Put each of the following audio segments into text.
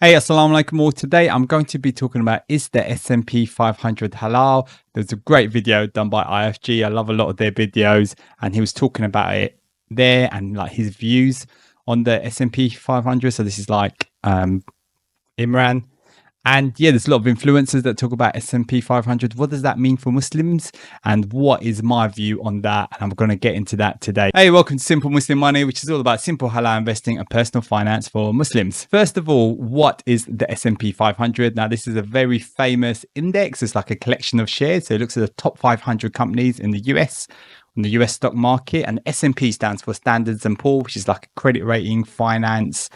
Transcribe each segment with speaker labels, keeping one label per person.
Speaker 1: Hey, assalamu alaikum all. Today I'm going to be talking about, is the S&P 500 halal? There's a great video done by IFG. I love a lot of their videos, and he was talking about it there and like his views on the S&P 500. So this is like Imran. And yeah, there's a lot of influencers that talk about S&P 500. What does that mean for Muslims? And what is my view on that? And I'm going to get into that today. Hey, welcome to Simple Muslim Money, which is all about simple halal investing and personal finance for Muslims. First of all, what is the S&P 500? Now, this is a very famous index. It's like a collection of shares. So it looks at the top 500 companies in the US, on the US stock market. And S&P stands for Standards and Poor's, which is like a credit rating, finance,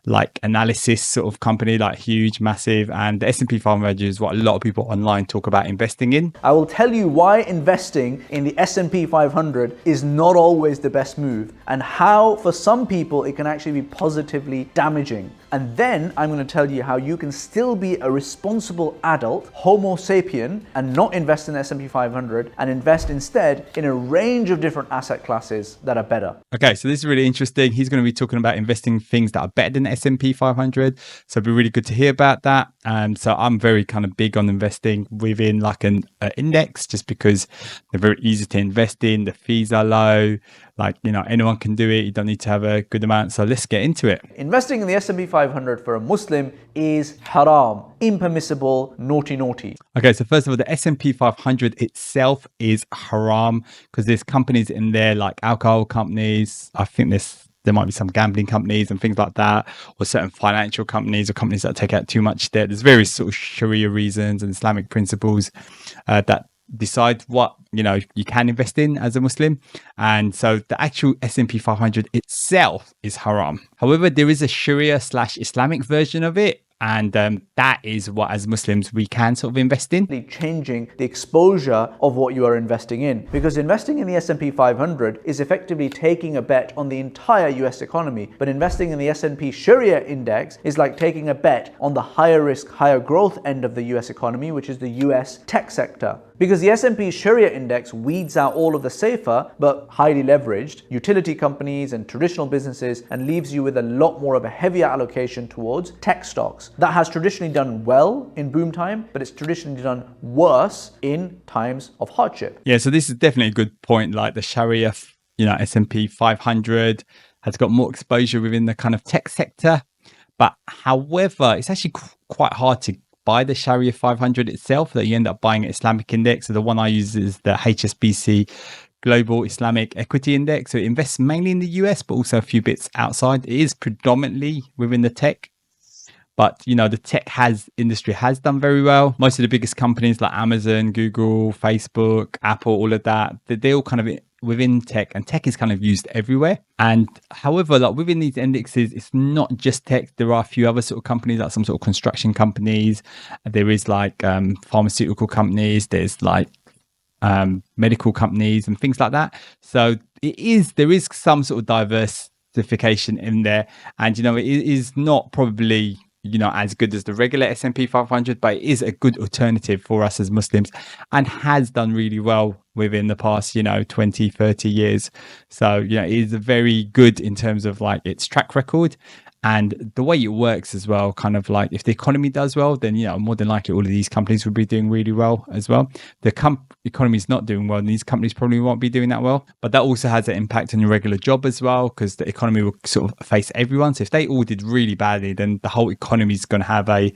Speaker 1: like analysis sort of company, like huge, massive. And the S&P 500 is what a lot of people online talk about investing in.
Speaker 2: I will tell you why investing in the S&P 500 is not always the best move, and how for some people it can actually be positively damaging. And then I'm going to tell you how you can still be a responsible adult, Homo sapien, and not invest in the S&P 500 and invest instead in a range of different asset classes that are better.
Speaker 1: Okay, so this is really interesting. He's going to be talking about investing in things that are better than the S&P 500. So it'd be really good to hear about that. So I'm very kind of big on investing within like an index, just because they're very easy to invest in. The fees are low. Like, you know, anyone can do it. You don't need to have a good amount. So let's get into it.
Speaker 2: Investing in the S&P 500 for a Muslim is haram, impermissible, naughty.
Speaker 1: Okay, so first of all, the S&P 500 itself is haram because there's companies in there like alcohol companies. I think there might be some gambling companies and things like that, or certain financial companies or companies that take out too much debt. There's various sort of Sharia reasons and Islamic principles that decide what you can invest in as a Muslim. And so the actual S&P 500 itself is haram. However, there is a Sharia/Islamic version of it, and that is what as Muslims we can sort of invest in.
Speaker 2: Changing the exposure of what you are investing in, because investing in the S&P 500 is effectively taking a bet on the entire US economy, but investing in the S&P Sharia index is like taking a bet on the higher risk, higher growth end of the US economy, which is the US tech sector. Because the S&P Sharia index weeds out all of the safer but highly leveraged utility companies and traditional businesses and leaves you with a lot more of a heavier allocation towards tech stocks. That has traditionally done well in boom time, but it's traditionally done worse in times of hardship.
Speaker 1: Yeah, so this is definitely a good point. Like the Sharia, S&P 500 has got more exposure within the kind of tech sector. But however, it's actually quite hard to buy the Sharia 500 itself, that you end up buying an Islamic index. So the one I use is the HSBC Global Islamic Equity Index. So it invests mainly in the US, but also a few bits outside. It is predominantly within the tech. But, the tech industry has done very well. Most of the biggest companies like Amazon, Google, Facebook, Apple, all of that, they're all kind of within tech, and tech is kind of used everywhere. And however, like within these indexes, it's not just tech. There are a few other sort of companies, like some sort of construction companies. There is like pharmaceutical companies. There's like medical companies and things like that. So there is some sort of diversification in there. And, it is not probably as good as the regular S&P 500, but it is a good alternative for us as Muslims and has done really well within the past, 20, 30 years. So, it is very good in terms of like its track record and the way it works as well. Kind of like if the economy does well, then, more than likely all of these companies will be doing really well as well. The economy is not doing well, and these companies probably won't be doing that well. But that also has an impact on your regular job as well, because the economy will sort of face everyone. So if they all did really badly, then the whole economy is going to have a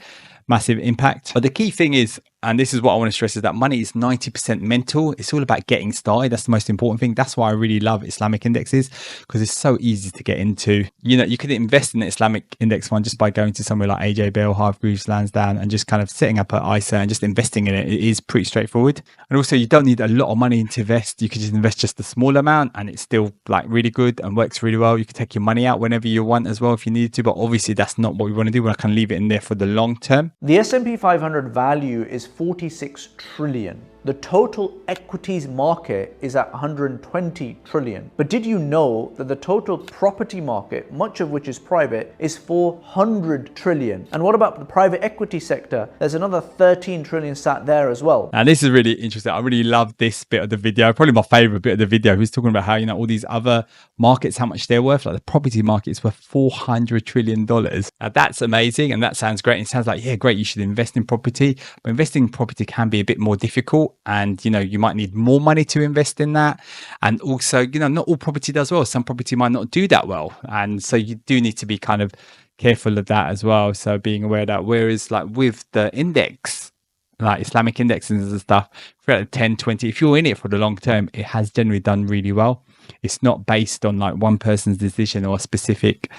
Speaker 1: massive impact. But the key thing is, and this is what I want to stress, is that money is 90% mental. It's all about getting started. That's the most important thing. That's why I really love Islamic indexes, because it's so easy to get into. You could invest in the Islamic index one just by going to somewhere like AJ Bell, Hargreaves Lansdown, and just kind of setting up an ISA and just investing in it. It is pretty straightforward. And also, you don't need a lot of money to invest. You could just invest just a small amount, and it's still like really good and works really well. You could take your money out whenever you want as well if you needed to, but obviously that's not what we want to do. We're not going to leave it in there for the long term.
Speaker 2: The S&P 500 value is 46 trillion. The total equities market is at 120 trillion. But did you know that the total property market, much of which is private, is 400 trillion? And what about the private equity sector? There's another 13 trillion sat there as well.
Speaker 1: Now, this is really interesting. I really love this bit of the video. Probably my favorite bit of the video. He's talking about how, all these other markets, how much they're worth. Like the property market is worth $400 trillion. Now, that's amazing. And that sounds great. It sounds like, yeah, great. You should invest in property. But investing in property can be a bit more difficult. And, you might need more money to invest in that. And also, not all property does well. Some property might not do that well. And so you do need to be kind of careful of that as well. So being aware of that. Whereas like with the index, like Islamic indexes and stuff, for 10, 20, if you're in it for the long term, it has generally done really well. It's not based on like one person's decision or a specific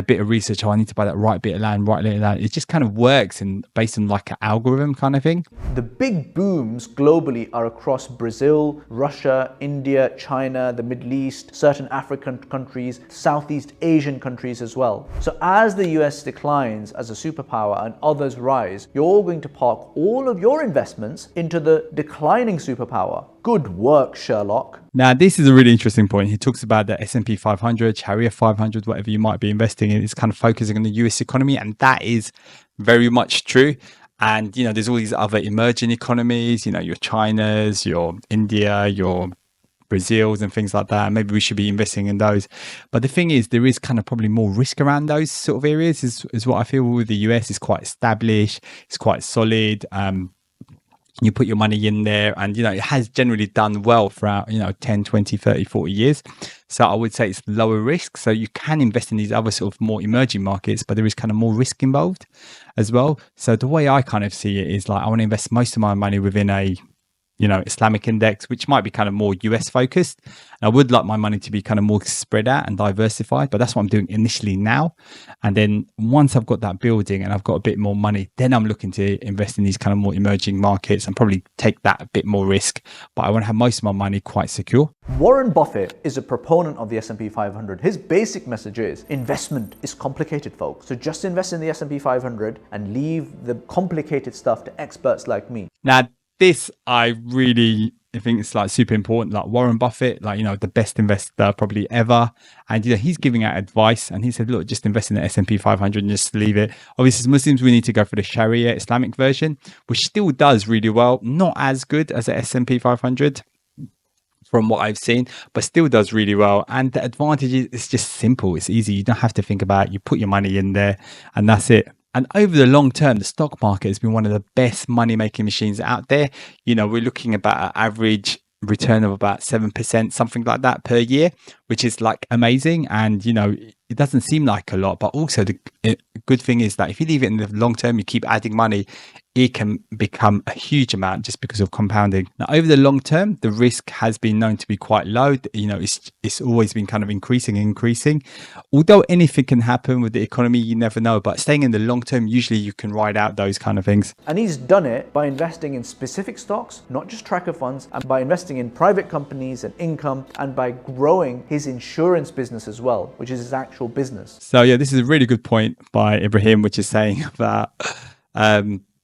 Speaker 1: bit of research. I need to buy that right bit of land, right bit of land. It just kind of works and based on like an algorithm kind of thing.
Speaker 2: The big booms globally are across Brazil, Russia, India, China, the Middle East, certain African countries, Southeast Asian countries as well. So as the US declines as a superpower and others rise, you're going to park all of your investments into the declining superpower. Good work, Sherlock.
Speaker 1: Now, this is a really interesting point. He talks about the S&P 500, Sharia 500, whatever you might be investing in. It's kind of focusing on the US economy, and that is very much true. And, there's all these other emerging economies, your Chinas, your India, your Brazils and things like that. Maybe we should be investing in those. But the thing is, there is kind of probably more risk around those sort of areas is what I feel with the US. Is quite established. It's quite solid. You put your money in there and, it has generally done well throughout, 10, 20, 30, 40 years. So I would say it's lower risk. So you can invest in these other sort of more emerging markets, but there is kind of more risk involved as well. So the way I kind of see it is like, I want to invest most of my money within a, Islamic index, which might be kind of more US focused. And I would like my money to be kind of more spread out and diversified, but that's what I'm doing initially now. And then once I've got that building and I've got a bit more money, then I'm looking to invest in these kind of more emerging markets and probably take that a bit more risk. But I want to have most of my money quite secure.
Speaker 2: Warren Buffett is a proponent of the S&P 500. His basic message is investment is complicated, folks. So just invest in the S&P 500 and leave the complicated stuff to experts like me.
Speaker 1: Now, this I think it's like super important. Like Warren Buffett, like the best investor probably ever, and he's giving out advice. And he said, look, just invest in the S&P 500 and just leave it. Obviously, as Muslims, we need to go for the Sharia Islamic version, which still does really well. Not as good as the S&P 500 from what I've seen, but still does really well. And the advantage is it's just simple. It's easy. You don't have to think about it. You put your money in there, and that's it. And over the long term, the stock market has been one of the best money-making machines out there. We're looking about an average return of about 7%, something like that per year, which is like amazing. And, it doesn't seem like a lot, but also the good thing is that if you leave it in the long term, you keep adding money, it can become a huge amount just because of compounding. Now, over the long term, the risk has been known to be quite low. It's always been kind of increasing. Although anything can happen with the economy, you never know. But staying in the long term, usually you can ride out those kind of things.
Speaker 2: And he's done it by investing in specific stocks, not just tracker funds, and by investing in private companies and income, and by growing his insurance business as well, which is his actual business.
Speaker 1: So yeah, this is a really good point by Ibrahim, which is saying that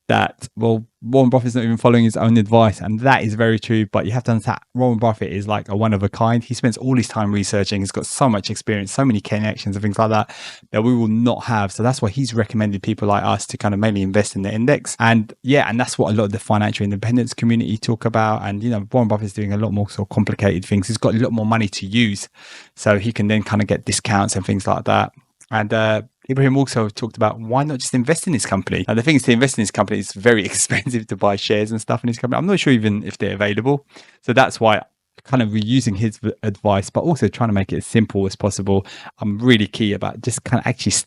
Speaker 1: that, well, Warren Buffett's not even following his own advice. And that is very true. But you have to understand, Warren Buffett is like a one of a kind. He spends all his time researching. He's got so much experience, so many connections and things like that we will not have. So that's why he's recommended people like us to kind of mainly invest in the index. And yeah, and that's what a lot of the financial independence community talk about. And, Warren Buffett's doing a lot more sort of complicated things. He's got a lot more money to use. So he can then kind of get discounts and things like that. And Ibrahim also talked about why not just invest in his company. And the thing is, to invest in his company, it's very expensive to buy shares and stuff in his company. I'm not sure even if they're available. So that's why kind of reusing his advice, but also trying to make it as simple as possible. I'm really key about just kind of actually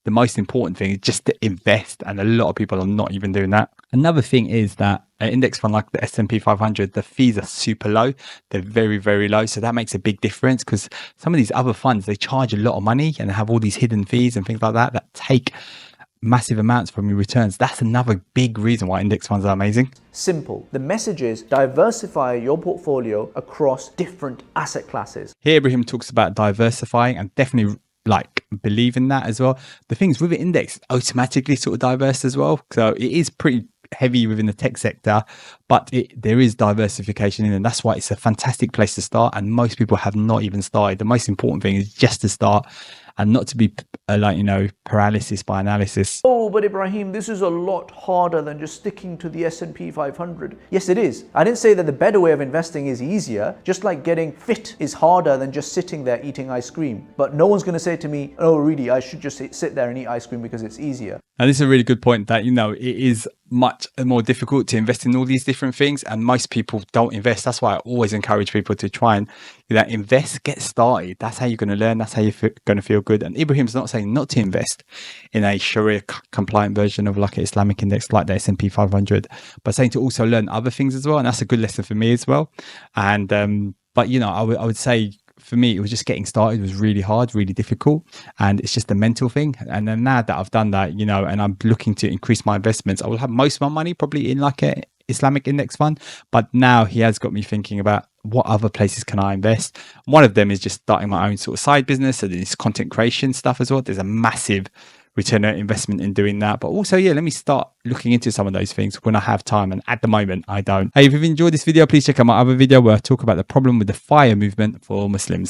Speaker 1: the most important thing is just to invest. And a lot of people are not even doing that. Another thing is that an index fund like the S&P 500, the fees are super low. They're very, very low. So that makes a big difference because some of these other funds, they charge a lot of money and they have all these hidden fees and things like that take massive amounts from your returns. That's another big reason why index funds are amazing.
Speaker 2: Simple. The message is diversify your portfolio across different asset classes.
Speaker 1: Here, Ibrahim talks about diversifying and definitely believe in that as well. The things with the index automatically sort of diverse as well. So it is pretty heavy within the tech sector, but there is diversification in it. And that's why it's a fantastic place to start. And most people have not even started. The most important thing is just to start and not to be paralysis by analysis.
Speaker 2: Oh, but Ibrahim, this is a lot harder than just sticking to the S&P 500. Yes, it is. I didn't say that the better way of investing is easier, just like getting fit is harder than just sitting there eating ice cream. But no one's going to say to me, oh, really, I should just sit there and eat ice cream because it's easier.
Speaker 1: And this is a really good point that, it is much more difficult to invest in all these different things, and most people don't invest. That's why I always encourage people to try and invest, get started. That's how you're going to learn. That's how you're going to feel good. And Ibrahim's not saying not to invest in a Sharia compliant version of like an Islamic index like the S&P 500, but saying to also learn other things as well. And that's a good lesson for me as well. And but I would say, for me, it was just getting started. It was really hard, really difficult. And it's just a mental thing. And then now that I've done that, and I'm looking to increase my investments, I will have most of my money probably in like a Islamic index fund. But now he has got me thinking about what other places can I invest. One of them is just starting my own sort of side business. So there's content creation stuff as well. There's a massive return on investment in doing that. But also, let me start looking into some of those things when I have time. And at the moment, I don't. Hey, if you've enjoyed this video, please check out my other video where I talk about the problem with the FIRE movement for Muslims.